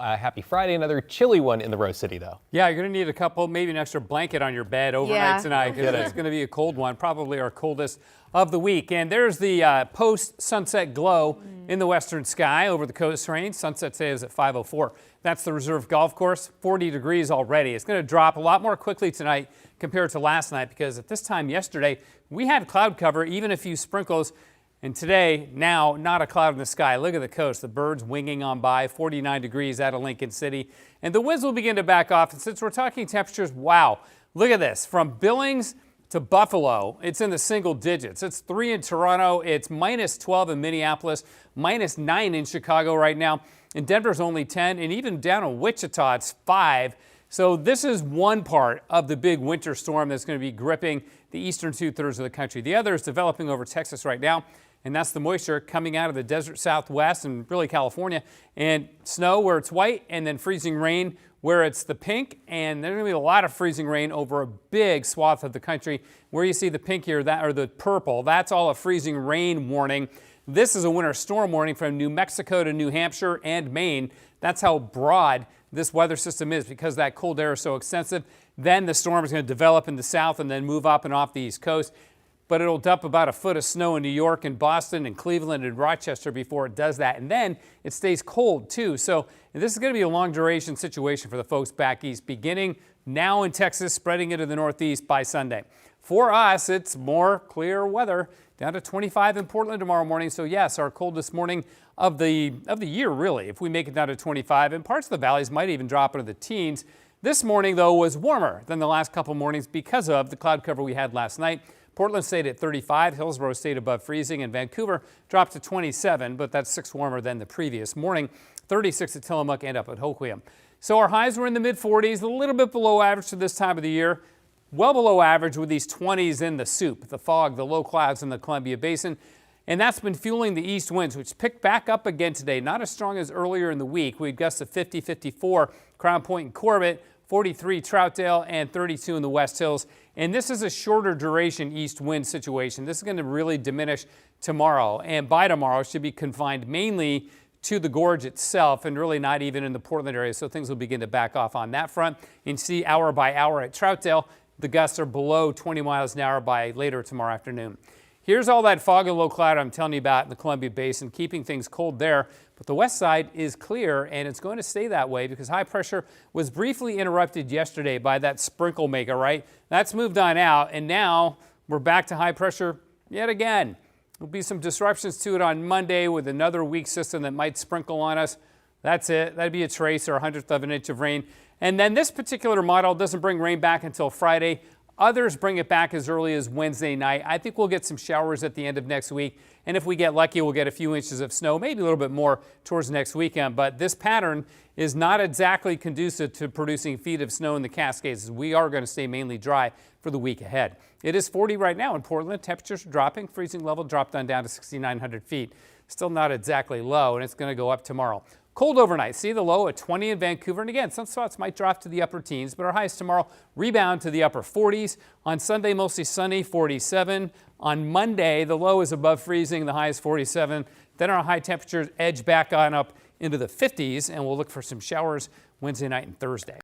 Happy Friday. Another chilly one in the Rose City, though. Yeah, you're going to need a couple, maybe an extra blanket on your bed overnight tonight, because it's going to be a cold one, probably our coldest of the week. And there's the post-sunset glow in the western sky over the Coast Range. Sunset today is at 5:04. That's the Reserve Golf Course, 40 degrees already. It's going to drop a lot more quickly tonight compared to last night, because at this time yesterday, we had cloud cover, even a few sprinkles. And today, now, not a cloud in the sky. Look at the coast, the birds winging on by, 49 degrees out of Lincoln City. And the winds will begin to back off. And since we're talking temperatures, wow, look at this. From Billings to Buffalo, it's in the single digits. It's 3 in Toronto. It's minus 12 in Minneapolis, minus 9 in Chicago right now. In Denver's only 10, and even down in Wichita, it's 5. So this is one part of the big winter storm that's going to be gripping the eastern two-thirds of the country. The other is developing over Texas right now, and that's the moisture coming out of the desert southwest and really California. And snow where it's white, and then freezing rain where it's the pink. And there's going to be a lot of freezing rain over a big swath of the country. Where you see the pink here, or the purple, that's all a freezing rain warning. This is a winter storm warning from New Mexico to New Hampshire and Maine. That's how broad this weather system is, because that cold air is so extensive. Then the storm is going to develop in the south and then move up and off the east coast. But it'll dump about a foot of snow in New York and Boston and Cleveland and Rochester before it does that. And then it stays cold too. So this is going to be a long duration situation for the folks back east, beginning now in Texas, spreading into the northeast by Sunday. For us, it's more clear weather, down to 25 in Portland tomorrow morning. So yes, our coldest morning of the year, really, if we make it down to 25. And parts of the valleys might even drop into the teens. This morning, though, was warmer than the last couple mornings because of the cloud cover we had last night. Portland stayed at 35, Hillsborough stayed above freezing, and Vancouver dropped to 27, but that's 6 warmer than the previous morning. 36 at Tillamook and up at Hoquiam. So our highs were in the mid-40s, a little bit below average for this time of the year. Well below average with these 20s in the soup, the fog, the low clouds in the Columbia Basin. And that's been fueling the east winds, which picked back up again today. Not as strong as earlier in the week. We had gusts of 50, 54, Crown Point and Corbett, 43 Troutdale, and 32 in the West Hills. And this is a shorter duration east wind situation. This is going to really diminish tomorrow. And by tomorrow, it should be confined mainly to the gorge itself and really not even in the Portland area. So things will begin to back off on that front. You can see hour by hour at Troutdale, the gusts are below 20 miles an hour by later tomorrow afternoon. Here's all that fog and low cloud I'm telling you about in the Columbia Basin, keeping things cold there. But the west side is clear, and it's going to stay that way because high pressure was briefly interrupted yesterday by that sprinkle maker, right? That's moved on out, and now we're back to high pressure yet again. There'll be some disruptions to it on Monday with another weak system that might sprinkle on us. That's it. That'd be a trace or 1/100th of an inch of rain. And then this particular model doesn't bring rain back until Friday. Others bring it back as early as Wednesday night. I think we'll get some showers at the end of next week. And if we get lucky, we'll get a few inches of snow, maybe a little bit more towards next weekend. But this pattern is not exactly conducive to producing feet of snow in the Cascades. We are going to stay mainly dry for the week ahead. It is 40 right now in Portland. Temperatures are dropping. Freezing level dropped on down to 6,900 feet. Still not exactly low, and it's going to go up tomorrow. Cold overnight. See the low at 20 in Vancouver. And again, some spots might drop to the upper teens, but our highs tomorrow rebound to the upper 40s. On Sunday, mostly sunny, 47. On Monday, the low is above freezing. The high is 47. Then our high temperatures edge back on up into the 50s, and we'll look for some showers Wednesday night and Thursday.